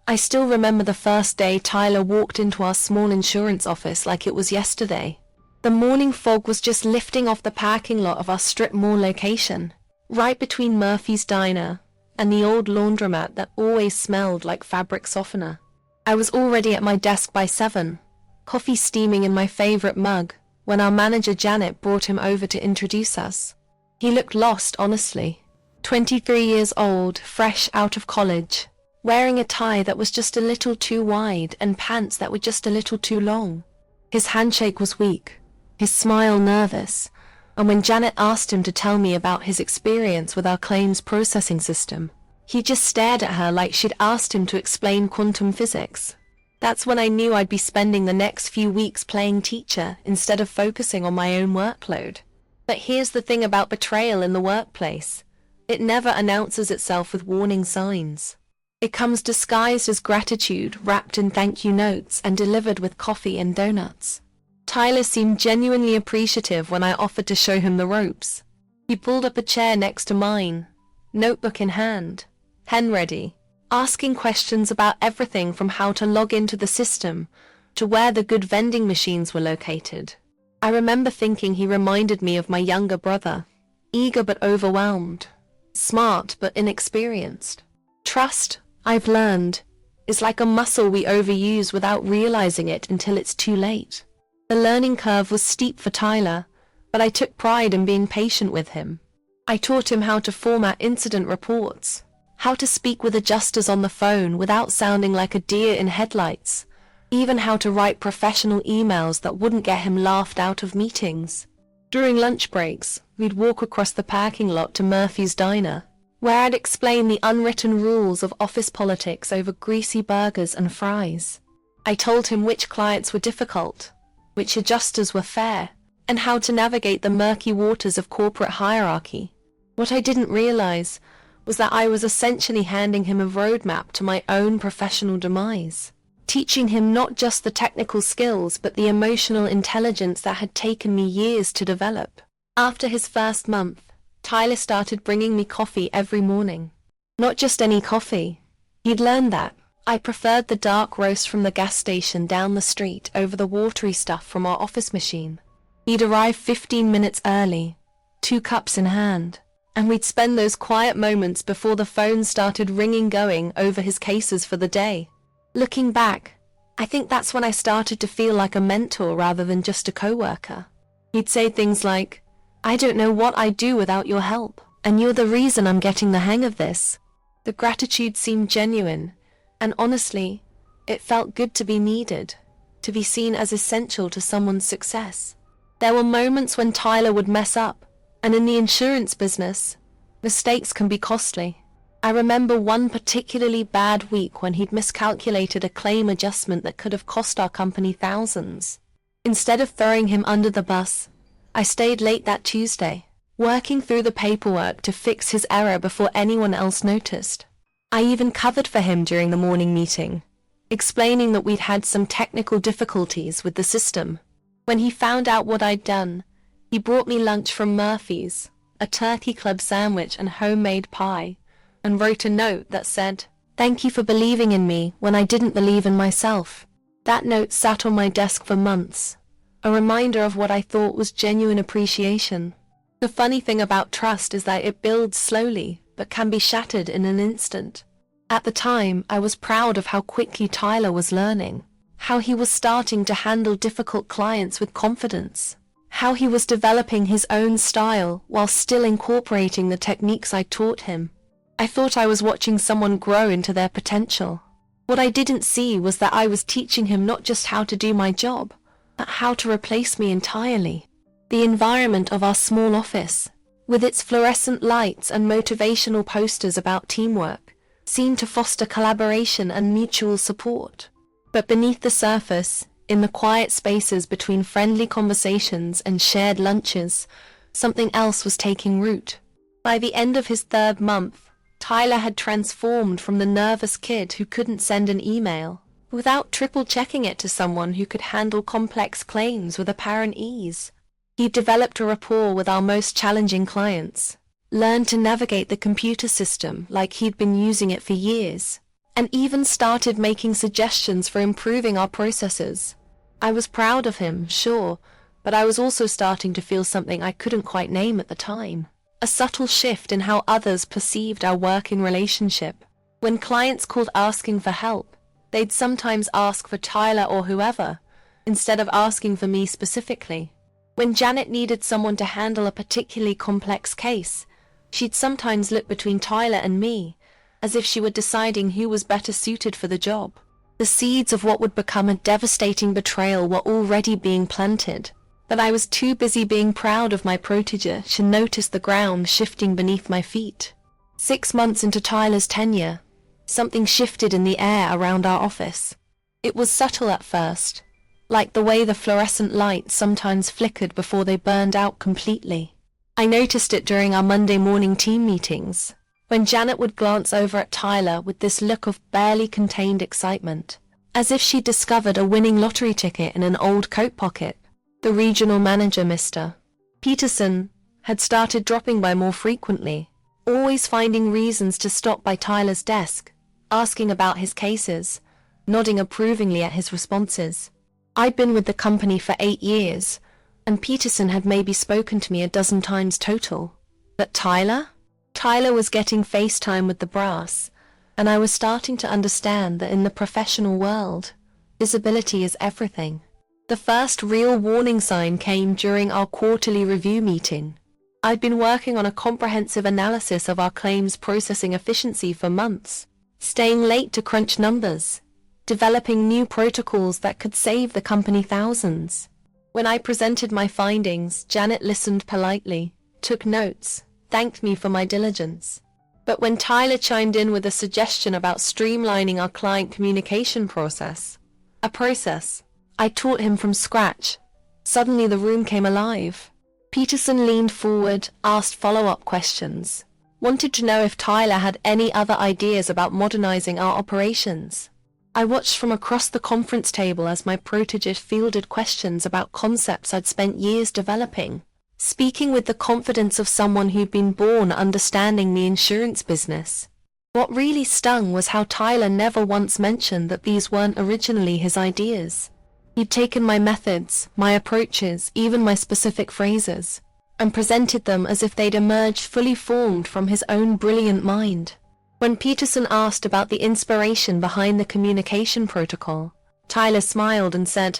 I still remember the first day Tyler walked into our small insurance office like it was yesterday. The morning fog was just lifting off the parking lot of our strip mall location, right between Murphy's Diner and the old laundromat that always smelled like fabric softener. I was already at my desk by 7, coffee steaming in my favorite mug, when our manager Janet brought him over to introduce us. He looked lost, honestly. 23 years old, fresh out of college, wearing a tie that was just a little too wide and pants that were just a little too long. His handshake was weak, his smile nervous, and when Janet asked him to tell me about his experience with our claims processing system, he just stared at her like she'd asked him to explain quantum physics. That's when I knew I'd be spending the next few weeks playing teacher instead of focusing on my own workload. But here's the thing about betrayal in the workplace. It never announces itself with warning signs. It comes disguised as gratitude, wrapped in thank you notes and delivered with coffee and donuts. Tyler seemed genuinely appreciative when I offered to show him the ropes. He pulled up a chair next to mine, notebook in hand, pen ready, asking questions about everything from how to log into the system to where the good vending machines were located. I remember thinking he reminded me of my younger brother, eager but overwhelmed, smart but inexperienced. Trust, I've learned, is like a muscle we overuse without realizing it until it's too late. The learning curve was steep for Tyler, but I took pride in being patient with him. I taught him how to format incident reports, how to speak with adjusters on the phone without sounding like a deer in headlights, even how to write professional emails that wouldn't get him laughed out of meetings. During lunch breaks, we'd walk across the parking lot to Murphy's Diner, where I'd explain the unwritten rules of office politics over greasy burgers and fries. I told him which clients were difficult, which adjusters were fair, and how to navigate the murky waters of corporate hierarchy. What I didn't realize was that I was essentially handing him a roadmap to my own professional demise, teaching him not just the technical skills but the emotional intelligence that had taken me years to develop. After his first month, Tyler started bringing me coffee every morning. Not just any coffee. He'd learned that I preferred the dark roast from the gas station down the street over the watery stuff from our office machine. He'd arrive 15 minutes early, 2 cups in hand, and we'd spend those quiet moments before the phone started ringing going over his cases for the day. Looking back, I think that's when I started to feel like a mentor rather than just a coworker. He'd say things like, "I don't know what I'd do without your help, and you're the reason I'm getting the hang of this." The gratitude seemed genuine, and honestly, it felt good to be needed, to be seen as essential to someone's success. There were moments when Tyler would mess up, and in the insurance business, mistakes can be costly. I remember one particularly bad week when he'd miscalculated a claim adjustment that could have cost our company thousands. Instead of throwing him under the bus, I stayed late that Tuesday, working through the paperwork to fix his error before anyone else noticed. I even covered for him during the morning meeting, explaining that we'd had some technical difficulties with the system. When he found out what I'd done, he brought me lunch from Murphy's, a turkey club sandwich and homemade pie, and wrote a note that said, "Thank you for believing in me when I didn't believe in myself." That note sat on my desk for months, a reminder of what I thought was genuine appreciation. The funny thing about trust is that it builds slowly, but can be shattered in an instant. At the time, I was proud of how quickly Tyler was learning, how he was starting to handle difficult clients with confidence, how he was developing his own style while still incorporating the techniques I taught him. I thought I was watching someone grow into their potential. What I didn't see was that I was teaching him not just how to do my job, but how to replace me entirely. The environment of our small office, with its fluorescent lights and motivational posters about teamwork, seemed to foster collaboration and mutual support. But beneath the surface, in the quiet spaces between friendly conversations and shared lunches, something else was taking root. By the end of his 3rd month, Tyler had transformed from the nervous kid who couldn't send an email without triple-checking it to someone who could handle complex claims with apparent ease. He developed a rapport with our most challenging clients, learned to navigate the computer system like he'd been using it for years, and even started making suggestions for improving our processes. I was proud of him, sure, but I was also starting to feel something I couldn't quite name at the time. A subtle shift in how others perceived our working relationship. When clients called asking for help, they'd sometimes ask for Tyler or whoever, instead of asking for me specifically. When Janet needed someone to handle a particularly complex case, she'd sometimes look between Tyler and me, as if she were deciding who was better suited for the job. The seeds of what would become a devastating betrayal were already being planted, but I was too busy being proud of my protege to notice the ground shifting beneath my feet. 6 months into Tyler's tenure, something shifted in the air around our office. It was subtle at first, like the way the fluorescent lights sometimes flickered before they burned out completely. I noticed it during our Monday morning team meetings, when Janet would glance over at Tyler with this look of barely contained excitement, as if she'd discovered a winning lottery ticket in an old coat pocket. The regional manager, Mr. Peterson, had started dropping by more frequently, always finding reasons to stop by Tyler's desk, asking about his cases, nodding approvingly at his responses. I'd been with the company for 8 years, and Peterson had maybe spoken to me a dozen times total. But Tyler? Tyler was getting FaceTime with the brass, and I was starting to understand that in the professional world, visibility is everything. The first real warning sign came during our quarterly review meeting. I'd been working on a comprehensive analysis of our claims processing efficiency for months, staying late to crunch numbers, developing new protocols that could save the company thousands. When I presented my findings, Janet listened politely, took notes, thanked me for my diligence. But when Tyler chimed in with a suggestion about streamlining our client communication process, a process I taught him from scratch, suddenly the room came alive. Peterson leaned forward, asked follow-up questions, wanted to know if Tyler had any other ideas about modernizing our operations. I watched from across the conference table as my protege fielded questions about concepts I'd spent years developing, speaking with the confidence of someone who'd been born understanding the insurance business. What really stung was how Tyler never once mentioned that these weren't originally his ideas. He'd taken my methods, my approaches, even my specific phrases, and presented them as if they'd emerged fully formed from his own brilliant mind. When Peterson asked about the inspiration behind the communication protocol, Tyler smiled and said,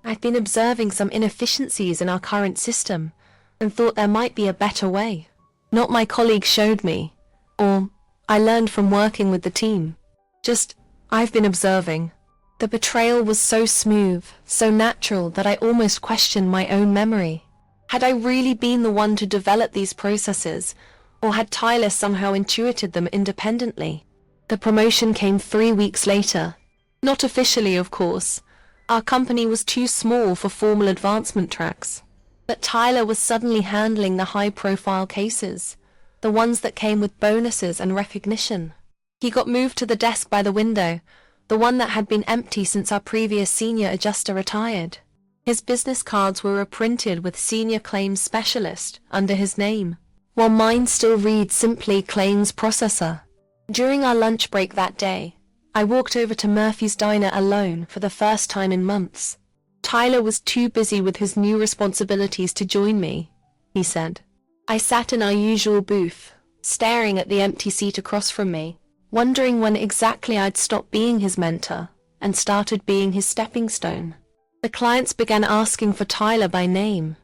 "I've been observing some inefficiencies in our current system and thought there might be a better way. Not my colleagues showed me, or I learned from working with the team. Just, I've been observing." The betrayal was so smooth, so natural that I almost questioned my own memory. Had I really been the one to develop these processes, or had Tyler somehow intuited them independently? The promotion came 3 weeks later. Not officially, of course. Our company was too small for formal advancement tracks. But Tyler was suddenly handling the high-profile cases, the ones that came with bonuses and recognition. He got moved to the desk by the window, the one that had been empty since our previous senior adjuster retired. His business cards were reprinted with Senior Claims Specialist under his name, while mine still reads simply Claims Processor. During our lunch break that day, I walked over to Murphy's Diner alone for the first time in months. Tyler was too busy with his new responsibilities to join me, he said. I sat in our usual booth, staring at the empty seat across from me, wondering when exactly I'd stopped being his mentor and started being his stepping stone. The clients began asking for Tyler by name.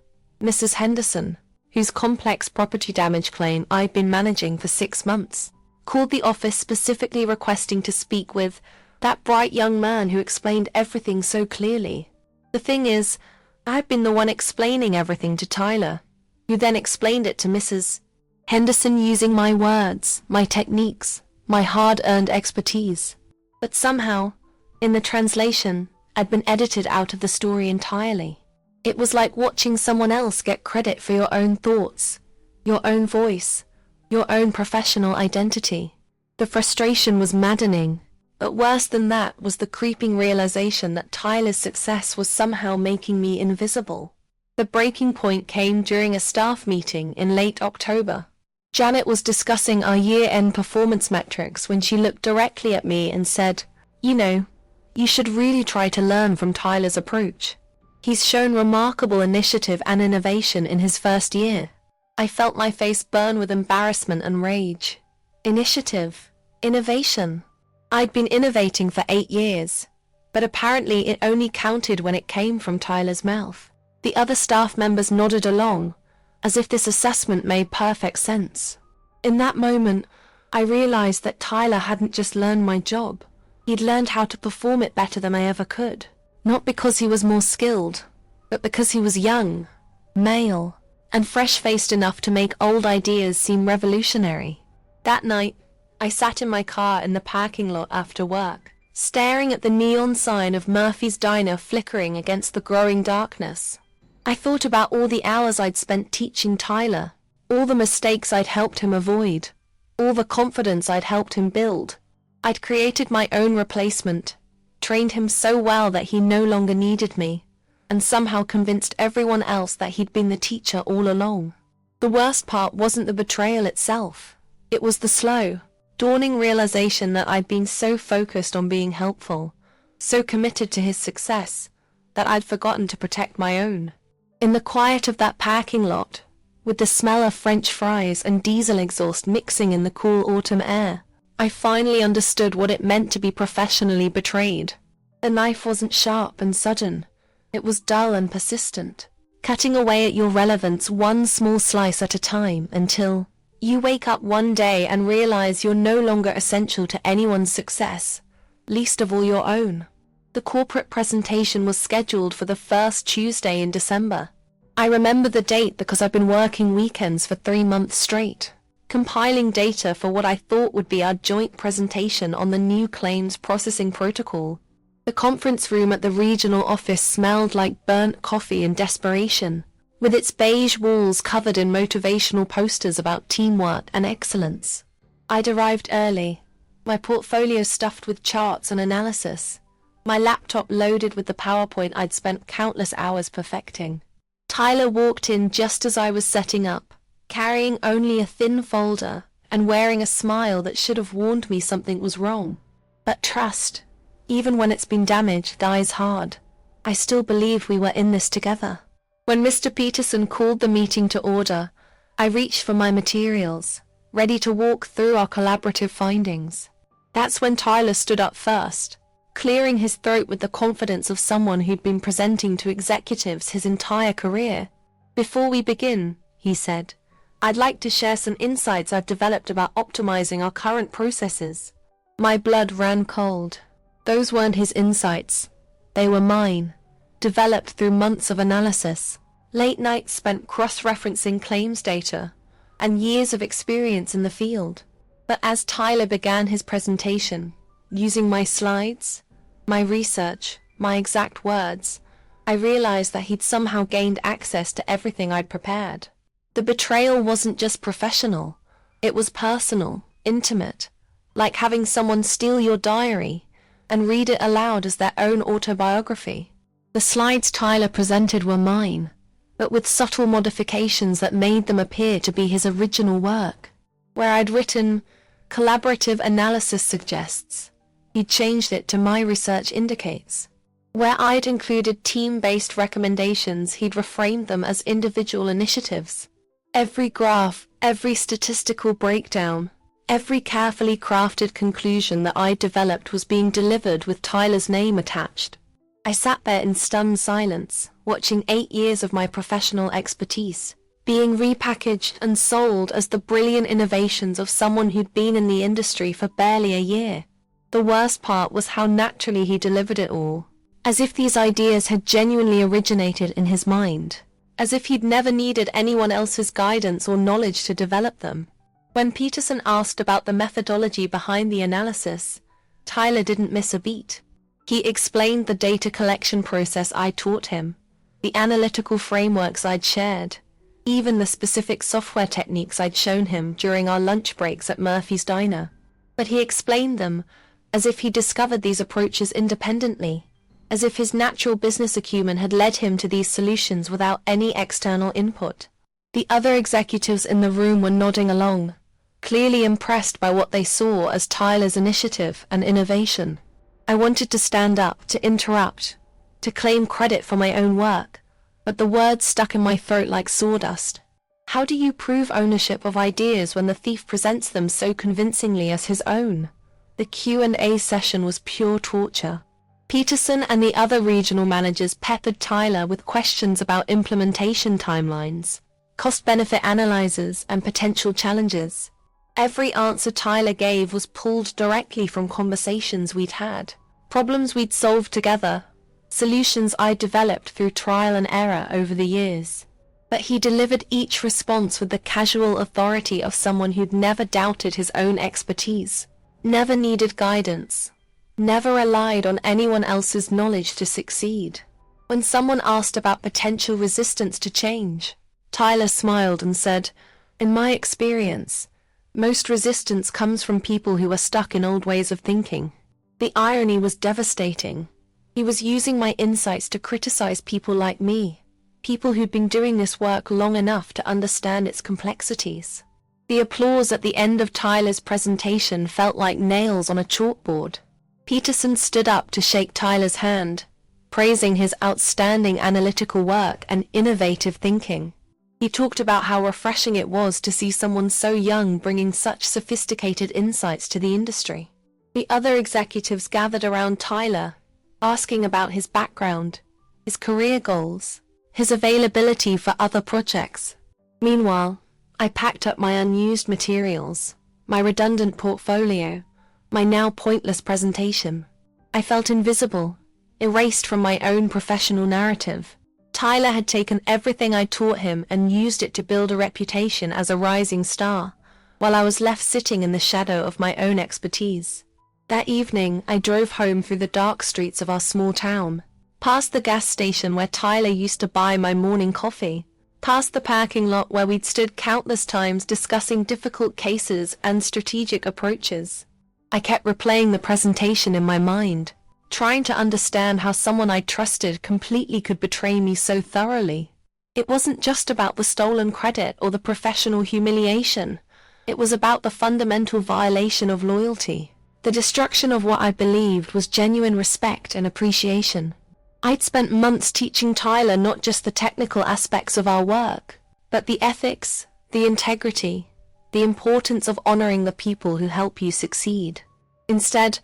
Mrs. Henderson, whose complex property damage claim I'd been managing for 6 months, called the office specifically requesting to speak with that bright young man who explained everything so clearly. The thing is, I'd been the one explaining everything to Tyler, who then explained it to Mrs. Henderson using my words, my techniques, my hard-earned expertise. But somehow, in the translation, I'd been edited out of the story entirely. It was like watching someone else get credit for your own thoughts, your own voice, your own professional identity. The frustration was maddening, but worse than that was the creeping realization that Tyler's success was somehow making me invisible. The breaking point came during a staff meeting in late October. Janet was discussing our year-end performance metrics when she looked directly at me and said, "You know, you should really try to learn from Tyler's approach. He's shown remarkable initiative and innovation in his first year." I felt my face burn with embarrassment and rage. Initiative, innovation. I'd been innovating for 8 years, but apparently it only counted when it came from Tyler's mouth. The other staff members nodded along, as if this assessment made perfect sense. In that moment, I realized that Tyler hadn't just learned my job. He'd learned how to perform it better than I ever could. Not because he was more skilled, but because he was young, male, and fresh-faced enough to make old ideas seem revolutionary. That night, I sat in my car in the parking lot after work, staring at the neon sign of Murphy's Diner flickering against the growing darkness. I thought about all the hours I'd spent teaching Tyler, all the mistakes I'd helped him avoid, all the confidence I'd helped him build. I'd created my own replacement, trained him so well that he no longer needed me, and somehow convinced everyone else that he'd been the teacher all along. The worst part wasn't the betrayal itself. It was the slow, dawning realization that I'd been so focused on being helpful, so committed to his success, that I'd forgotten to protect my own. In the quiet of that parking lot, with the smell of French fries and diesel exhaust mixing in the cool autumn air, I finally understood what it meant to be professionally betrayed. The knife wasn't sharp and sudden. It was dull and persistent, cutting away at your relevance one small slice at a time until you wake up one day and realize you're no longer essential to anyone's success, least of all your own. The corporate presentation was scheduled for the first Tuesday in December. I remember the date because I've been working weekends for 3 months straight, compiling data for what I thought would be our joint presentation on the new claims processing protocol. The conference room at the regional office smelled like burnt coffee and desperation, with its beige walls covered in motivational posters about teamwork and excellence. I'd arrived early, my portfolio stuffed with charts and analysis, my laptop loaded with the PowerPoint I'd spent countless hours perfecting. Tyler walked in just as I was setting up, carrying only a thin folder and wearing a smile that should have warned me something was wrong. But trust, even when it's been damaged, dies hard. I still believed we were in this together. When Mr. Peterson called the meeting to order, I reached for my materials, ready to walk through our collaborative findings. That's when Tyler stood up first, clearing his throat with the confidence of someone who'd been presenting to executives his entire career. "Before we begin," he said, "I'd like to share some insights I've developed about optimizing our current processes." My blood ran cold. Those weren't his insights. They were mine, developed through months of analysis, late nights spent cross-referencing claims data, and years of experience in the field. But as Tyler began his presentation, using my slides, my research, my exact words, I realized that he'd somehow gained access to everything I'd prepared. The betrayal wasn't just professional. It was personal, intimate, like having someone steal your diary and read it aloud as their own autobiography. The slides Tyler presented were mine, but with subtle modifications that made them appear to be his original work. Where I'd written, "Collaborative analysis suggests," he'd changed it to "My research indicates." Where I'd included team-based recommendations, he'd reframed them as individual initiatives. Every graph, every statistical breakdown, every carefully crafted conclusion that I developed was being delivered with Tyler's name attached. I sat there in stunned silence, watching 8 years of my professional expertise being repackaged and sold as the brilliant innovations of someone who'd been in the industry for barely a year. The worst part was how naturally he delivered it all, as if these ideas had genuinely originated in his mind, as if he'd never needed anyone else's guidance or knowledge to develop them. When Peterson asked about the methodology behind the analysis, Tyler didn't miss a beat. He explained the data collection process I taught him, the analytical frameworks I'd shared, even the specific software techniques I'd shown him during our lunch breaks at Murphy's Diner. But he explained them as if he discovered these approaches independently, as if his natural business acumen had led him to these solutions without any external input. The other executives in the room were nodding along, clearly impressed by what they saw as Tyler's initiative and innovation. I wanted to stand up, to interrupt, to claim credit for my own work, but the words stuck in my throat like sawdust. How do you prove ownership of ideas when the thief presents them so convincingly as his own? The Q&A session was pure torture. Peterson and the other regional managers peppered Tyler with questions about implementation timelines, cost-benefit analyses, and potential challenges. Every answer Tyler gave was pulled directly from conversations we'd had, problems we'd solved together, solutions I'd developed through trial and error over the years. But he delivered each response with the casual authority of someone who'd never doubted his own expertise, never needed guidance, never relied on anyone else's knowledge to succeed. When someone asked about potential resistance to change, Tyler smiled and said, "In my experience, most resistance comes from people who are stuck in old ways of thinking." The irony was devastating. He was using my insights to criticize people like me, people who'd been doing this work long enough to understand its complexities. The applause at the end of Tyler's presentation felt like nails on a chalkboard. Peterson stood up to shake Tyler's hand, praising his outstanding analytical work and innovative thinking. He talked about how refreshing it was to see someone so young bringing such sophisticated insights to the industry. The other executives gathered around Tyler, asking about his background, his career goals, his availability for other projects. Meanwhile, I packed up my unused materials, my redundant portfolio, my now pointless presentation. I felt invisible, erased from my own professional narrative. Tyler had taken everything I taught him and used it to build a reputation as a rising star, while I was left sitting in the shadow of my own expertise. That evening, I drove home through the dark streets of our small town, past the gas station where Tyler used to buy my morning coffee, past the parking lot where we'd stood countless times discussing difficult cases and strategic approaches. I kept replaying the presentation in my mind, trying to understand how someone I trusted completely could betray me so thoroughly. It wasn't just about the stolen credit or the professional humiliation. It was about the fundamental violation of loyalty, the destruction of what I believed was genuine respect and appreciation. I'd spent months teaching Tyler not just the technical aspects of our work, but the ethics, the integrity, the importance of honoring the people who help you succeed. Instead,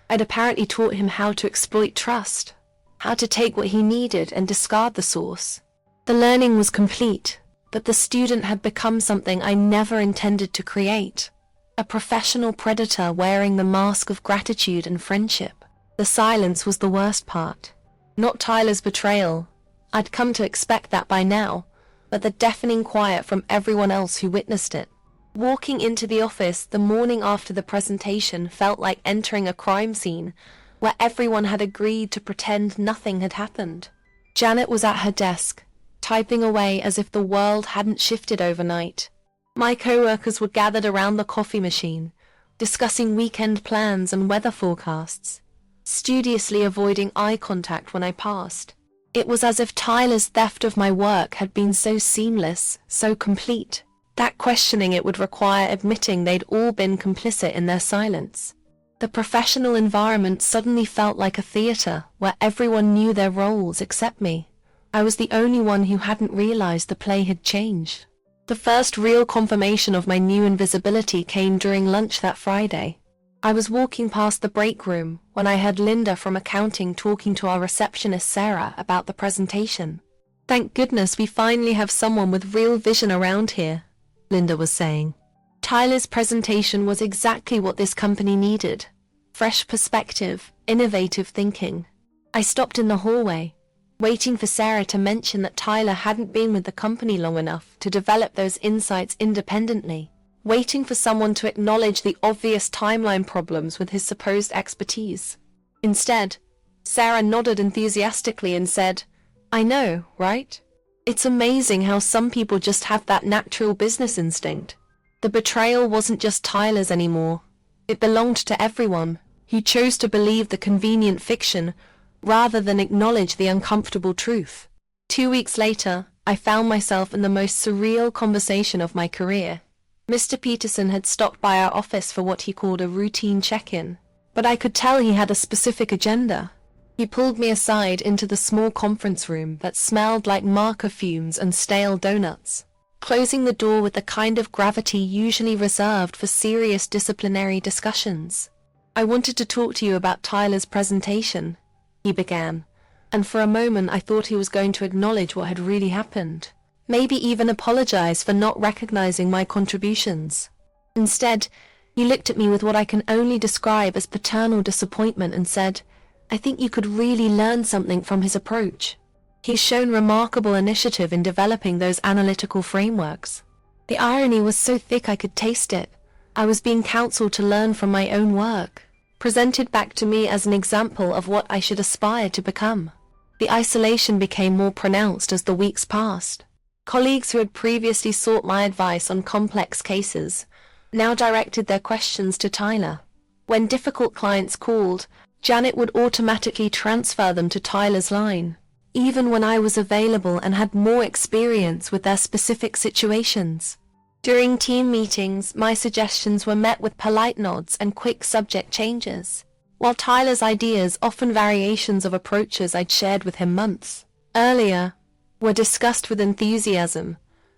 I'd apparently taught him how to exploit trust, how to take what he needed and discard the source. The learning was complete, but the student had become something I never intended to create. A professional predator wearing the mask of gratitude and friendship. The silence was the worst part. Not Tyler's betrayal. I'd come to expect that by now, but the deafening quiet from everyone else who witnessed it. Walking into the office the morning after the presentation felt like entering a crime scene, where everyone had agreed to pretend nothing had happened. Janet was at her desk, typing away as if the world hadn't shifted overnight. My co-workers were gathered around the coffee machine, discussing weekend plans and weather forecasts, studiously avoiding eye contact when I passed. It was as if Tyler's theft of my work had been so seamless, so complete, that questioning it would require admitting they'd all been complicit in their silence. The professional environment suddenly felt like a theater where everyone knew their roles except me. I was the only one who hadn't realized the play had changed. The first real confirmation of my new invisibility came during lunch that Friday. I was walking past the break room when I heard Linda from accounting talking to our receptionist Sarah about the presentation. "Thank goodness we finally have someone with real vision around here," Linda was saying. Tyler's presentation was exactly what this company needed. Fresh perspective, innovative thinking. I stopped in the hallway, waiting for Sarah to mention that Tyler hadn't been with the company long enough to develop those insights independently, waiting for someone to acknowledge the obvious timeline problems with his supposed expertise. Instead, Sarah nodded enthusiastically and said, "I know, right? It's amazing how some people just have that natural business instinct." The betrayal wasn't just Tyler's anymore. It belonged to everyone who chose to believe the convenient fiction rather than acknowledge the uncomfortable truth. 2 weeks later, I found myself in the most surreal conversation of my career. Mr. Peterson had stopped by our office for what he called a routine check-in, but I could tell he had a specific agenda. He pulled me aside into the small conference room that smelled like marker fumes and stale donuts, closing the door with the kind of gravity usually reserved for serious disciplinary discussions. "I wanted to talk to you about Tyler's presentation," he began, and for a moment I thought he was going to acknowledge what had really happened, maybe even apologize for not recognizing my contributions. Instead, he looked at me with what I can only describe as paternal disappointment and said, "I think you could really learn something from his approach. He's shown remarkable initiative in developing those analytical frameworks." The irony was so thick I could taste it. I was being counseled to learn from my own work, presented back to me as an example of what I should aspire to become. The isolation became more pronounced as the weeks passed. Colleagues who had previously sought my advice on complex cases now directed their questions to Tyler. When difficult clients called, Janet would automatically transfer them to Tyler's line, even when I was available and had more experience with their specific situations. During team meetings, my suggestions were met with polite nods and quick subject changes, while Tyler's ideas, often variations of approaches I'd shared with him months earlier, were discussed with enthusiasm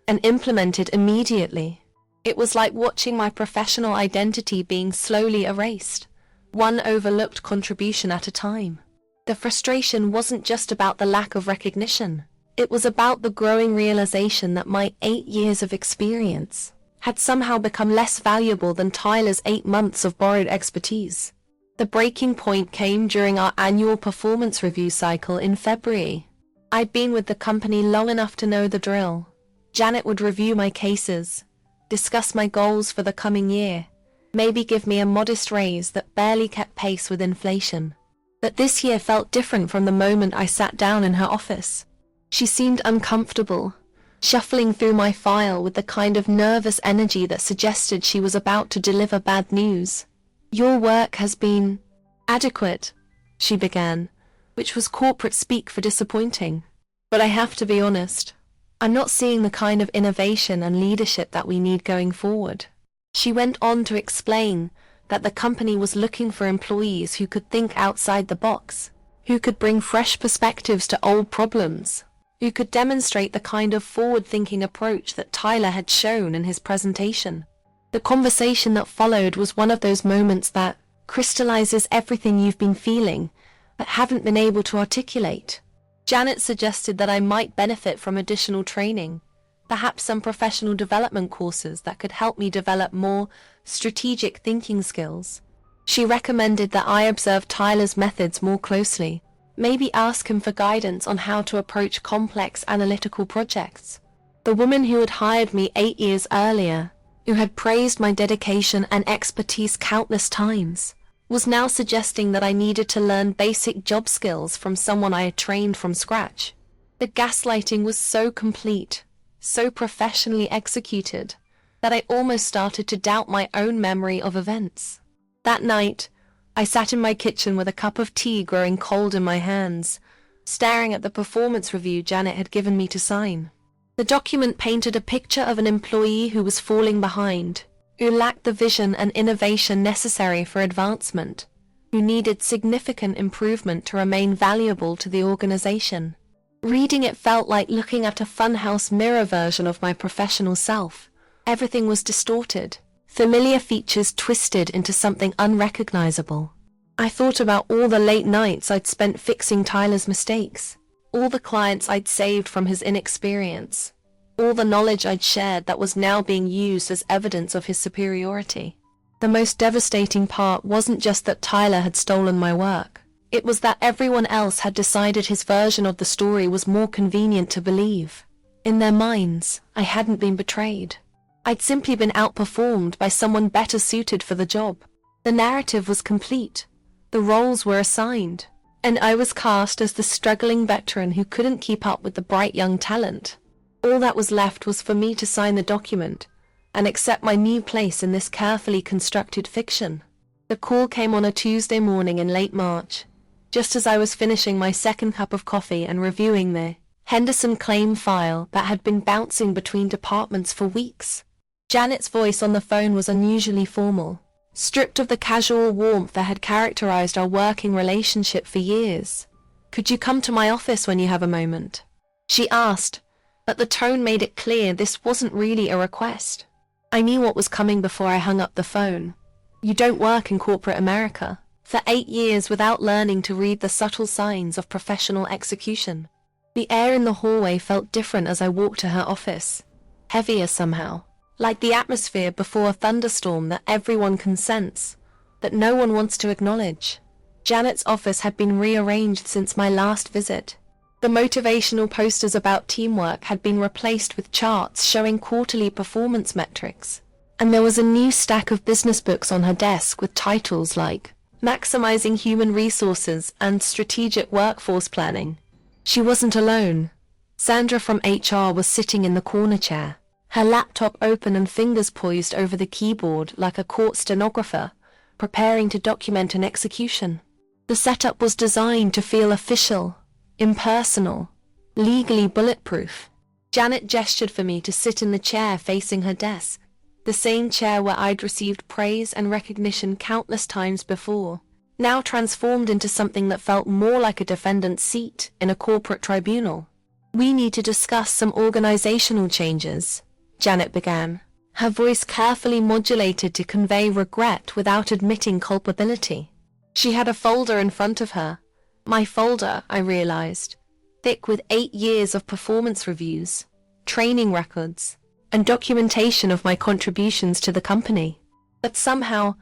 and implemented immediately. It was like watching my professional identity being slowly erased, one overlooked contribution at a time. The frustration wasn't just about the lack of recognition. It was about the growing realization that my 8 years of experience had somehow become less valuable than Tyler's 8 months of borrowed expertise. The breaking point came during our annual performance review cycle in February. I'd been with the company long enough to know the drill. Janet would review my cases, discuss my goals for the coming year, maybe give me a modest raise that barely kept pace with inflation. But this year felt different from the moment I sat down in her office. She seemed uncomfortable, shuffling through my file with the kind of nervous energy that suggested she was about to deliver bad news. "Your work has been adequate," she began, which was corporate speak for disappointing. "But I have to be honest, I'm not seeing the kind of innovation and leadership that we need going forward." She went on to explain that the company was looking for employees who could think outside the box, who could bring fresh perspectives to old problems, who could demonstrate the kind of forward-thinking approach that Tyler had shown in his presentation. The conversation that followed was one of those moments that crystallizes everything you've been feeling but haven't been able to articulate. Janet suggested that I might benefit from additional training, perhaps some professional development courses that could help me develop more strategic thinking skills. She recommended that I observe Tyler's methods more closely, maybe ask him for guidance on how to approach complex analytical projects. The woman who had hired me 8 years earlier, who had praised my dedication and expertise countless times, was now suggesting that I needed to learn basic job skills from someone I had trained from scratch. The gaslighting was so complete, so professionally executed, that I almost started to doubt my own memory of events. That night, I sat in my kitchen with a cup of tea growing cold in my hands, staring at the performance review Janet had given me to sign. The document painted a picture of an employee who was falling behind, who lacked the vision and innovation necessary for advancement, who needed significant improvement to remain valuable to the organization. Reading it felt like looking at a funhouse mirror version of my professional self. Everything was distorted, familiar features twisted into something unrecognizable. I thought about all the late nights I'd spent fixing Tyler's mistakes, all the clients I'd saved from his inexperience, all the knowledge I'd shared that was now being used as evidence of his superiority. The most devastating part wasn't just that Tyler had stolen my work. It was that everyone else had decided his version of the story was more convenient to believe. In their minds, I hadn't been betrayed. I'd simply been outperformed by someone better suited for the job. The narrative was complete. The roles were assigned, and I was cast as the struggling veteran who couldn't keep up with the bright young talent. All that was left was for me to sign the document and accept my new place in this carefully constructed fiction. The call came on a Tuesday morning in late March, just as I was finishing my second cup of coffee and reviewing the Henderson claim file that had been bouncing between departments for weeks. Janet's voice on the phone was unusually formal, stripped of the casual warmth that had characterized our working relationship for years. "Could you come to my office when you have a moment?" she asked, but the tone made it clear this wasn't really a request. I knew what was coming before I hung up the phone. You don't work in corporate America. For 8 years without learning to read the subtle signs of professional execution. The air in the hallway felt different as I walked to her office. Heavier somehow. Like the atmosphere before a thunderstorm that everyone can sense, that no one wants to acknowledge. Janet's office had been rearranged since my last visit. The motivational posters about teamwork had been replaced with charts showing quarterly performance metrics. And there was a new stack of business books on her desk with titles like Maximizing Human Resources and Strategic Workforce Planning. She wasn't alone. Sandra from HR was sitting in the corner chair, her laptop open and fingers poised over the keyboard like a court stenographer, preparing to document an execution. The setup was designed to feel official, impersonal, legally bulletproof. Janet gestured for me to sit in the chair facing her desk, the same chair where I'd received praise and recognition countless times before, now transformed into something that felt more like a defendant's seat in a corporate tribunal. "We need to discuss some organizational changes," Janet began, her voice carefully modulated to convey regret without admitting culpability. She had a folder in front of her. My folder, I realized, thick with 8 years of performance reviews, training records, and documentation of my contributions to the company. But somehow,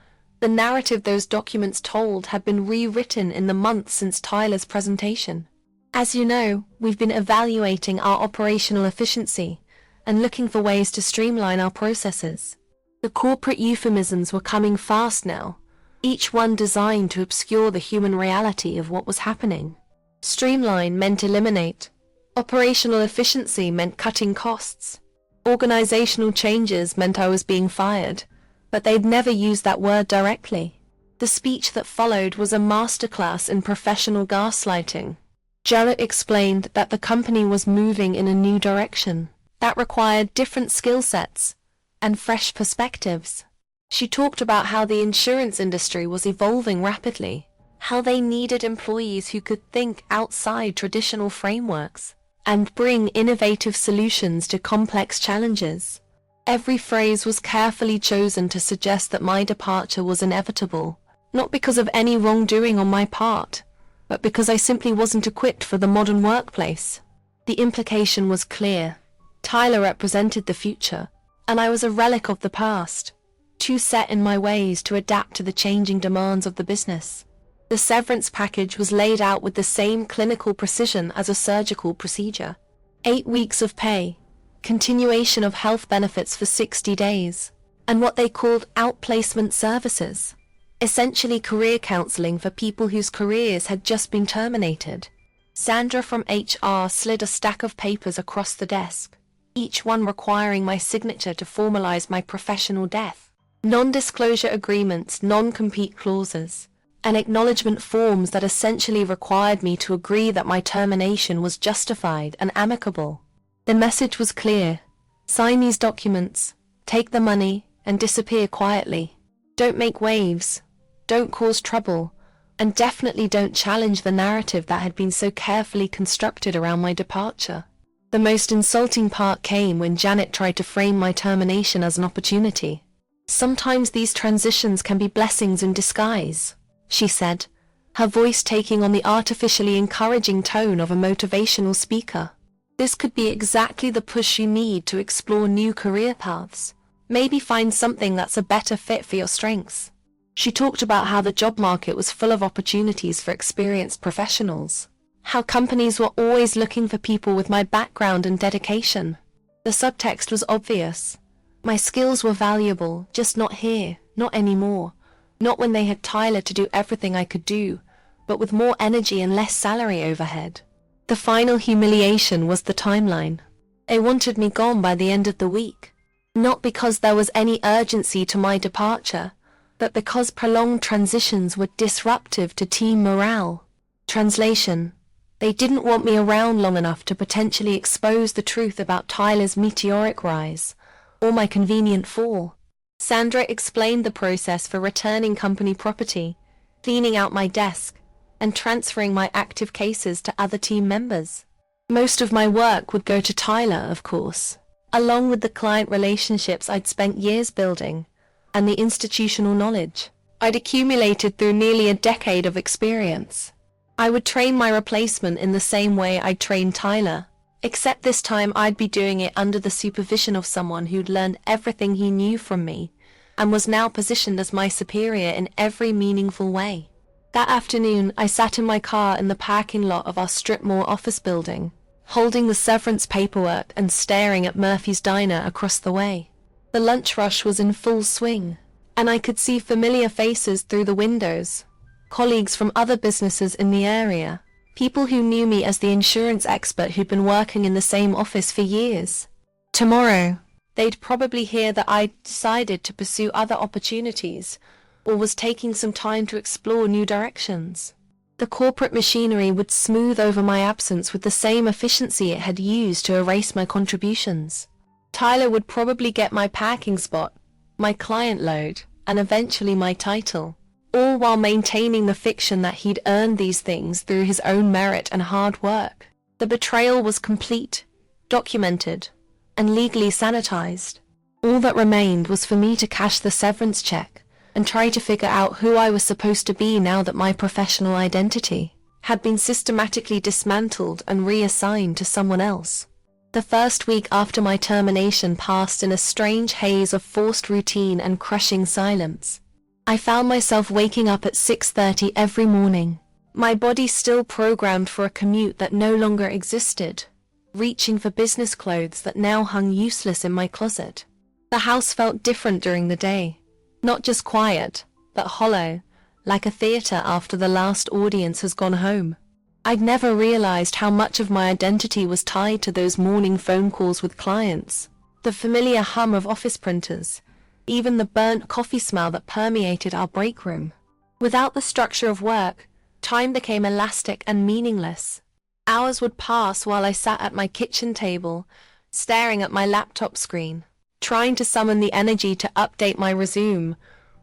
the narrative those documents told had been rewritten in the months since Tyler's presentation. "As you know, we've been evaluating our operational efficiency and looking for ways to streamline our processes." The corporate euphemisms were coming fast now, each one designed to obscure the human reality of what was happening. Streamline meant eliminate. Operational efficiency meant cutting costs. Organizational changes meant I was being fired, but they'd never used that word directly. The speech that followed was a masterclass in professional gaslighting. Janet explained that the company was moving in a new direction that required different skill sets and fresh perspectives. She talked about how the insurance industry was evolving rapidly, how they needed employees who could think outside traditional frameworks and bring innovative solutions to complex challenges. Every phrase was carefully chosen to suggest that my departure was inevitable, not because of any wrongdoing on my part, but because I simply wasn't equipped for the modern workplace. The implication was clear. Tyler represented the future, and I was a relic of the past, too set in my ways to adapt to the changing demands of the business. The severance package was laid out with the same clinical precision as a surgical procedure. 8 weeks of pay, continuation of health benefits for 60 days, and what they called outplacement services, essentially career counseling for people whose careers had just been terminated. Sandra from HR slid a stack of papers across the desk, each one requiring my signature to formalize my professional death. Non-disclosure agreements, non-compete clauses, and acknowledgement forms that essentially required me to agree that my termination was justified and amicable. The message was clear. Sign these documents, take the money, and disappear quietly. Don't make waves, don't cause trouble, and definitely don't challenge the narrative that had been so carefully constructed around my departure. The most insulting part came when Janet tried to frame my termination as an opportunity. "Sometimes these transitions can be blessings in disguise," she said, her voice taking on the artificially encouraging tone of a motivational speaker. "This could be exactly the push you need to explore new career paths. Maybe find something that's a better fit for your strengths." She talked about how the job market was full of opportunities for experienced professionals, how companies were always looking for people with my background and dedication. The subtext was obvious. My skills were valuable, just not here, not anymore. Not when they had Tyler to do everything I could do, but with more energy and less salary overhead. The final humiliation was the timeline. They wanted me gone by the end of the week. Not because there was any urgency to my departure, but because prolonged transitions were disruptive to team morale. Translation: They didn't want me around long enough to potentially expose the truth about Tyler's meteoric rise, or my convenient fall. Sandra explained the process for returning company property, cleaning out my desk, and transferring my active cases to other team members. Most of my work would go to Tyler, of course, along with the client relationships I'd spent years building, and the institutional knowledge I'd accumulated through nearly a decade of experience. I would train my replacement in the same way I'd trained Tyler, except this time I'd be doing it under the supervision of someone who'd learned everything he knew from me, and was now positioned as my superior in every meaningful way. That afternoon, I sat in my car in the parking lot of our strip mall office building, holding the severance paperwork and staring at Murphy's Diner across the way. The lunch rush was in full swing, and I could see familiar faces through the windows, colleagues from other businesses in the area, people who knew me as the insurance expert who'd been working in the same office for years. Tomorrow, they'd probably hear that I'd decided to pursue other opportunities, or was taking some time to explore new directions. The corporate machinery would smooth over my absence with the same efficiency it had used to erase my contributions. Tyler would probably get my parking spot, my client load, and eventually my title, all while maintaining the fiction that he'd earned these things through his own merit and hard work. The betrayal was complete, documented, and legally sanitized. All that remained was for me to cash the severance check and try to figure out who I was supposed to be now that my professional identity had been systematically dismantled and reassigned to someone else. The first week after my termination passed in a strange haze of forced routine and crushing silence. I found myself waking up at 6:30 every morning, my body still programmed for a commute that no longer existed, reaching for business clothes that now hung useless in my closet. The house felt different during the day, not just quiet, but hollow, like a theater after the last audience has gone home. I'd never realized how much of my identity was tied to those morning phone calls with clients, the familiar hum of office printers, even the burnt coffee smell that permeated our break room. Without the structure of work, time became elastic and meaningless. Hours would pass while I sat at my kitchen table, staring at my laptop screen, trying to summon the energy to update my resume,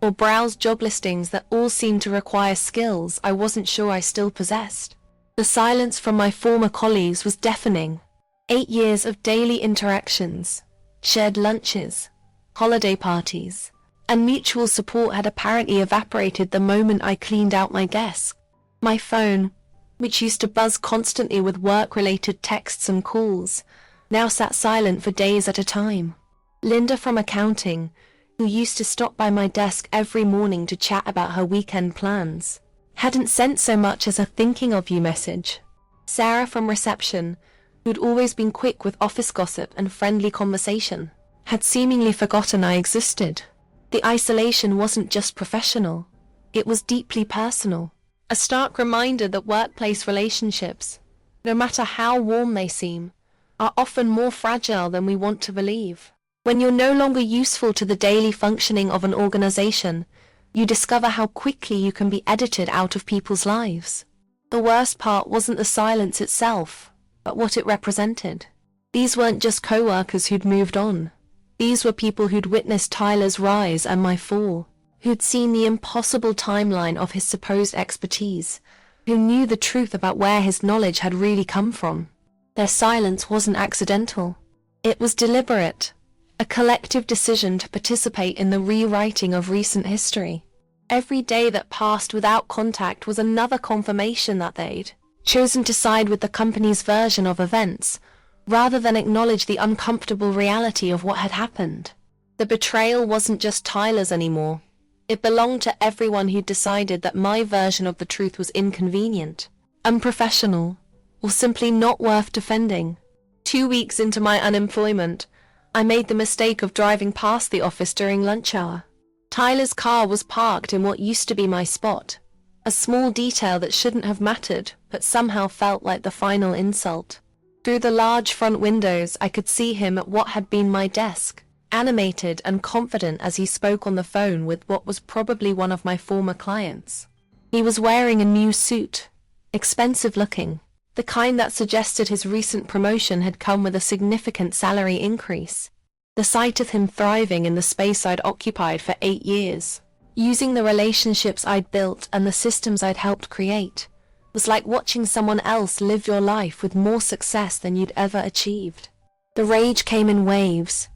or browse job listings that all seemed to require skills I wasn't sure I still possessed. The silence from my former colleagues was deafening. 8 years of daily interactions, shared lunches, holiday parties, and mutual support had apparently evaporated the moment I cleaned out my desk. My phone, which used to buzz constantly with work-related texts and calls, now sat silent for days at a time. Linda from accounting, who used to stop by my desk every morning to chat about her weekend plans, hadn't sent so much as a thinking of you message. Sarah from reception, who'd always been quick with office gossip and friendly conversation, had seemingly forgotten I existed. The isolation wasn't just professional, it was deeply personal. A stark reminder that workplace relationships, no matter how warm they seem, are often more fragile than we want to believe. When you're no longer useful to the daily functioning of an organization, you discover how quickly you can be edited out of people's lives. The worst part wasn't the silence itself, but what it represented. These weren't just co-workers who'd moved on. These were people who'd witnessed Tyler's rise and my fall, who'd seen the impossible timeline of his supposed expertise, who knew the truth about where his knowledge had really come from. Their silence wasn't accidental. It was deliberate, a collective decision to participate in the rewriting of recent history. Every day that passed without contact was another confirmation that they'd chosen to side with the company's version of events, rather than acknowledge the uncomfortable reality of what had happened. The betrayal wasn't just Tyler's anymore. It belonged to everyone who decided that my version of the truth was inconvenient, unprofessional, or simply not worth defending. 2 weeks into my unemployment, I made the mistake of driving past the office during lunch hour. Tyler's car was parked in what used to be my spot, a small detail that shouldn't have mattered, but somehow felt like the final insult. Through the large front windows, I could see him at what had been my desk, animated and confident as he spoke on the phone with what was probably one of my former clients. He was wearing a new suit, expensive looking, the kind that suggested his recent promotion had come with a significant salary increase. The sight of him thriving in the space I'd occupied for 8 years, using the relationships I'd built and the systems I'd helped create, was like watching someone else live your life with more success than you'd ever achieved. The rage came in waves,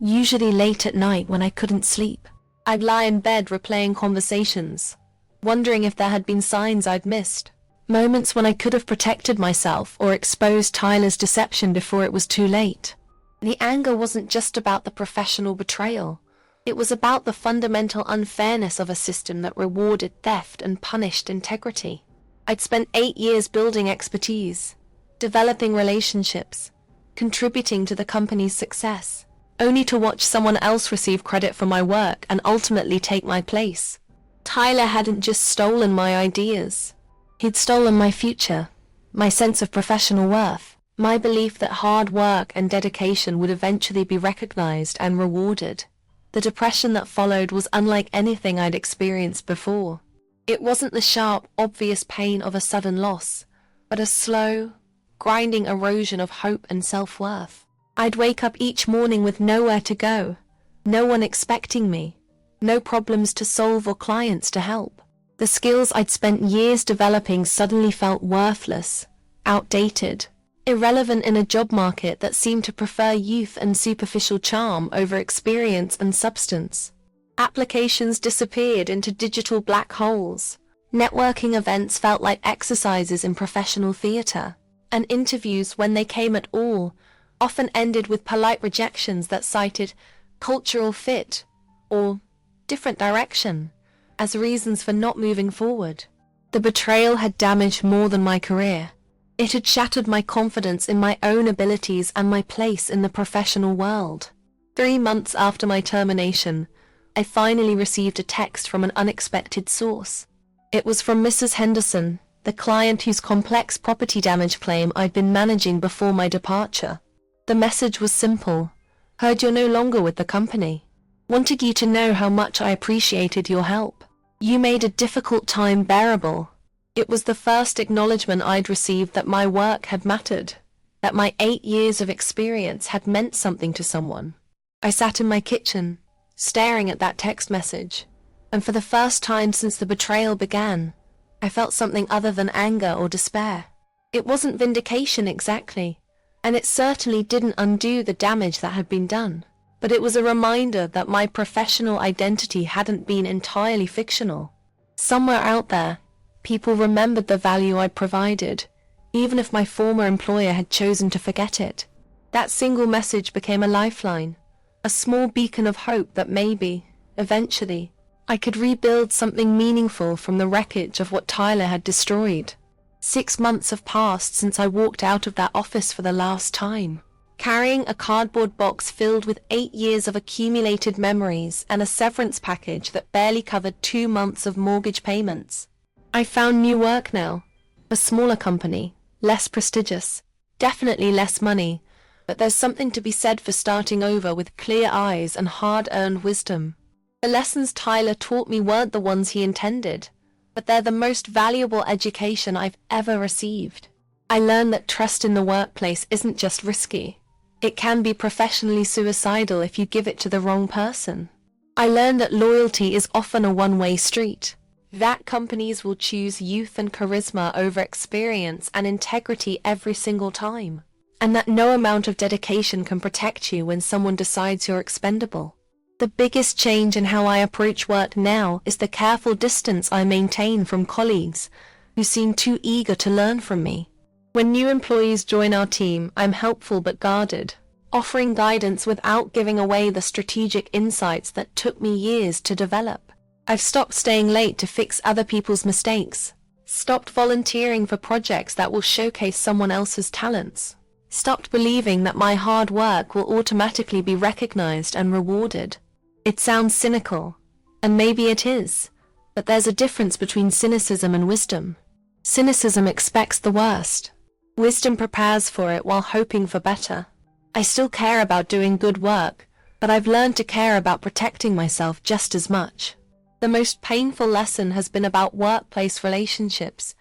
usually late at night when I couldn't sleep. I'd lie in bed replaying conversations, wondering if there had been signs I'd missed. Moments when I could have protected myself or exposed Tyler's deception before it was too late. The anger wasn't just about the professional betrayal. It was about the fundamental unfairness of a system that rewarded theft and punished integrity. I'd spent 8 years building expertise, developing relationships, contributing to the company's success, only to watch someone else receive credit for my work and ultimately take my place. Tyler hadn't just stolen my ideas. He'd stolen my future, my sense of professional worth, my belief that hard work and dedication would eventually be recognized and rewarded. The depression that followed was unlike anything I'd experienced before. It wasn't the sharp, obvious pain of a sudden loss, but a slow, grinding erosion of hope and self-worth. I'd wake up each morning with nowhere to go, no one expecting me, no problems to solve or clients to help. The skills I'd spent years developing suddenly felt worthless, outdated, irrelevant in a job market that seemed to prefer youth and superficial charm over experience and substance. Applications disappeared into digital black holes. Networking events felt like exercises in professional theater, and interviews, when they came at all, often ended with polite rejections that cited cultural fit or different direction as reasons for not moving forward. The betrayal had damaged more than my career. It had shattered my confidence in my own abilities and my place in the professional world. 3 months after my termination, I finally received a text from an unexpected source. It was from Mrs. Henderson, the client whose complex property damage claim I'd been managing before my departure. The message was simple. Heard you're no longer with the company. Wanted you to know how much I appreciated your help. You made a difficult time bearable. It was the first acknowledgement I'd received that my work had mattered, that my 8 years of experience had meant something to someone. I sat in my kitchen, staring at that text message, and for the first time since the betrayal began, I felt something other than anger or despair. It wasn't vindication exactly, and it certainly didn't undo the damage that had been done. But it was a reminder that my professional identity hadn't been entirely fictional. Somewhere out there, people remembered the value I provided, even if my former employer had chosen to forget it. That single message became a lifeline, a small beacon of hope that maybe, eventually, I could rebuild something meaningful from the wreckage of what Tyler had destroyed. 6 months have passed since I walked out of that office for the last time, carrying a cardboard box filled with 8 years of accumulated memories and a severance package that barely covered 2 months of mortgage payments. I found new work now, a smaller company, less prestigious, definitely less money, but there's something to be said for starting over with clear eyes and hard-earned wisdom. The lessons Tyler taught me weren't the ones he intended, but they're the most valuable education I've ever received. I learned that trust in the workplace isn't just risky. It can be professionally suicidal if you give it to the wrong person. I learned that loyalty is often a one-way street. That companies will choose youth and charisma over experience and integrity every single time. And that no amount of dedication can protect you when someone decides you're expendable. The biggest change in how I approach work now is the careful distance I maintain from colleagues who seem too eager to learn from me. When new employees join our team, I'm helpful but guarded, offering guidance without giving away the strategic insights that took me years to develop. I've stopped staying late to fix other people's mistakes, stopped volunteering for projects that will showcase someone else's talents, stopped believing that my hard work will automatically be recognized and rewarded. It sounds cynical, and maybe it is, but there's a difference between cynicism and wisdom. Cynicism expects the worst. Wisdom prepares for it while hoping for better. I still care about doing good work, but I've learned to care about protecting myself just as much. The most painful lesson has been about workplace relationships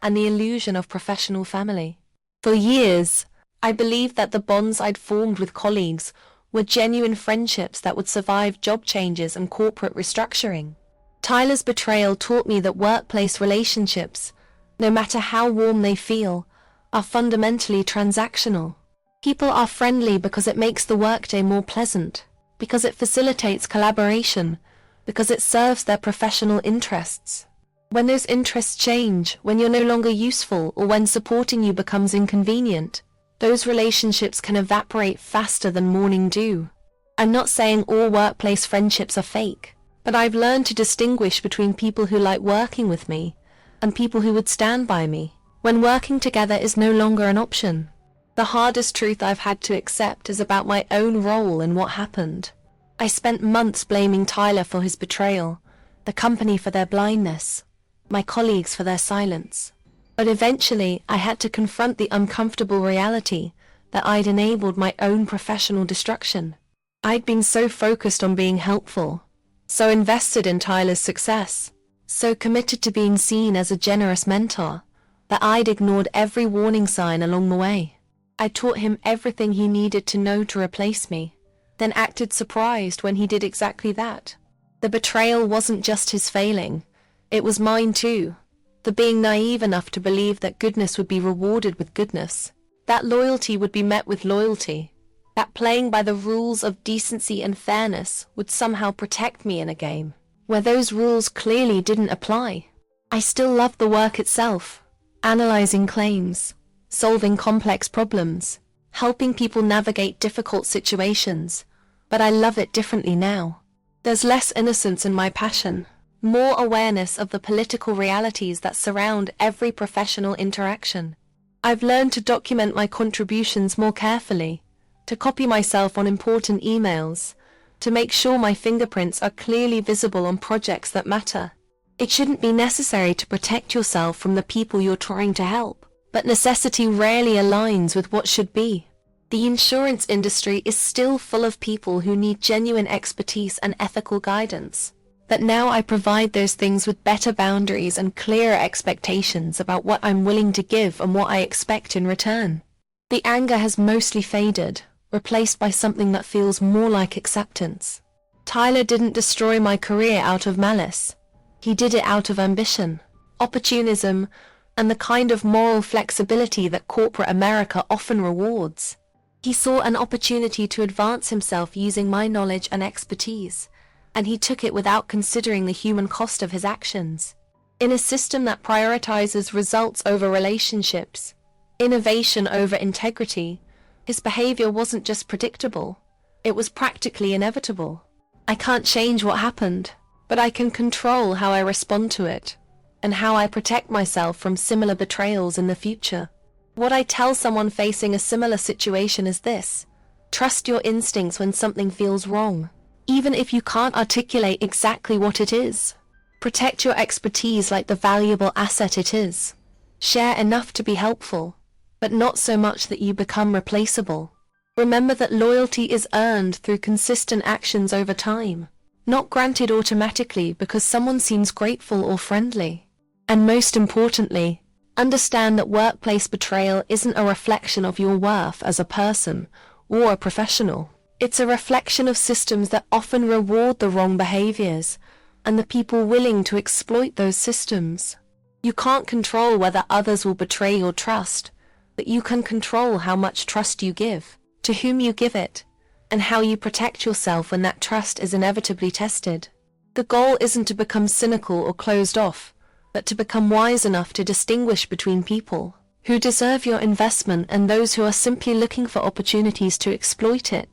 and the illusion of professional family. For years, I believed that the bonds I'd formed with colleagues were genuine friendships that would survive job changes and corporate restructuring. Tyler's betrayal taught me that workplace relationships, no matter how warm they feel, are fundamentally transactional. People are friendly because it makes the workday more pleasant, because it facilitates collaboration, because it serves their professional interests. When those interests change, when you're no longer useful, or when supporting you becomes inconvenient, those relationships can evaporate faster than morning dew. I'm not saying all workplace friendships are fake, but I've learned to distinguish between people who like working with me and people who would stand by me when working together is no longer an option. The hardest truth I've had to accept is about my own role in what happened. I spent months blaming Tyler for his betrayal, the company for their blindness, my colleagues for their silence. But eventually, I had to confront the uncomfortable reality that I'd enabled my own professional destruction. I'd been so focused on being helpful, so invested in Tyler's success, so committed to being seen as a generous mentor, that I'd ignored every warning sign along the way. I taught him everything he needed to know to replace me, then acted surprised when he did exactly that. The betrayal wasn't just his failing, it was mine too. The being naive enough to believe that goodness would be rewarded with goodness, that loyalty would be met with loyalty, that playing by the rules of decency and fairness would somehow protect me in a game where those rules clearly didn't apply. I still love the work itself, analyzing claims, solving complex problems, helping people navigate difficult situations, but I love it differently now. There's less innocence in my passion, more awareness of the political realities that surround every professional interaction. I've learned to document my contributions more carefully, to copy myself on important emails, to make sure my fingerprints are clearly visible on projects that matter. It shouldn't be necessary to protect yourself from the people you're trying to help, but necessity rarely aligns with what should be. The insurance industry is still full of people who need genuine expertise and ethical guidance. But now I provide those things with better boundaries and clearer expectations about what I'm willing to give and what I expect in return. The anger has mostly faded, replaced by something that feels more like acceptance. Tyler didn't destroy my career out of malice. He did it out of ambition, opportunism, and the kind of moral flexibility that corporate America often rewards. He saw an opportunity to advance himself using my knowledge and expertise, and he took it without considering the human cost of his actions. In a system that prioritizes results over relationships, innovation over integrity, his behavior wasn't just predictable, it was practically inevitable. I can't change what happened, but I can control how I respond to it, and how I protect myself from similar betrayals in the future. What I tell someone facing a similar situation is this: trust your instincts when something feels wrong, even if you can't articulate exactly what it is. Protect your expertise like the valuable asset it is. Share enough to be helpful, but not so much that you become replaceable. Remember that loyalty is earned through consistent actions over time, not granted automatically because someone seems grateful or friendly. And most importantly, understand that workplace betrayal isn't a reflection of your worth as a person or a professional. It's a reflection of systems that often reward the wrong behaviors and the people willing to exploit those systems. You can't control whether others will betray your trust, but you can control how much trust you give, to whom you give it, and how you protect yourself when that trust is inevitably tested. The goal isn't to become cynical or closed off, but to become wise enough to distinguish between people who deserve your investment and those who are simply looking for opportunities to exploit it.